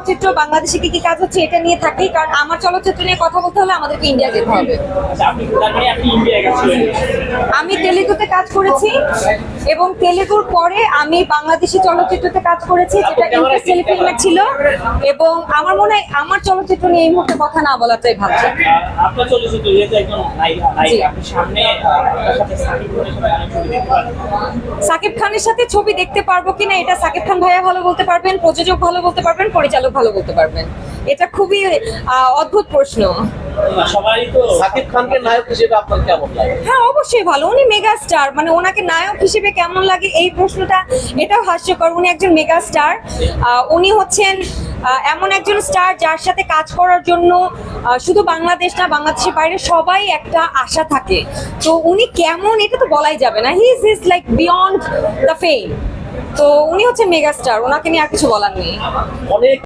চলচ্চিত্র, বাংলাদেশে কি কি কাজ হচ্ছে এটা নিয়ে থাকি, কারণ আমার চলচ্চিত্র নিয়ে কথা বলতে হলে আমাদেরকে ইন্ডিয়া যেতে হবে। আমি তেলেগুতে কাজ করেছি এবং তেলেগুর পরে আমি বাংলাদেশি চলচ্চিত্রতে কাজ করেছি, যেটা ইন্টারেস্ট টেলিফিল্মে ছিল। এবং আমার মনে হয় আমার চলচ্চিত্র নিয়ে এই মুহূর্তে কথা না বলাটাই ভালো। আপনার চলচ্চিত্র যেহেতু একজন নায়িকা, আপনি সামনে আপনার সাথে সাকিব খানের সাথে ছবি দেখতে পারবো? সাকিব খানের সাথে ছবি দেখতে পারবো কিনা এটা সাকিব খান ভাইয়া ভালো বলতে পারবেন, প্রযোজক ভালো বলতে পারবেন, পরিচালক ভালো বলতে পারবেন। এটা খুবই অদ্ভুত প্রশ্ন। সবাই তো সাকিব খানকে নায়ক হিসেবে আপনার কেমন লাগে? হ্যাঁ, অবশ্যই ভালো। উনি মেগা স্টার, মানে ওনাকে নায়ক হিসেবে কেমন লাগে এই প্রশ্নটা এটাও হাস্যকর। উনি একজন মেগা স্টার। উনি হচ্ছেন এমন একজন স্টার যার সাথে কাজ করার জন্য শুধু বাংলাদেশ না, বাংলাদেশের বাইরে সবাই একটা আশা থাকে। তো উনি কেমন এটা তো বলাই যাবে না। He is like beyond the fame. তো উনি হচ্ছে মেগা স্টার, ওনাকে নিয়ে আর কিছু বলার নেই। অনেক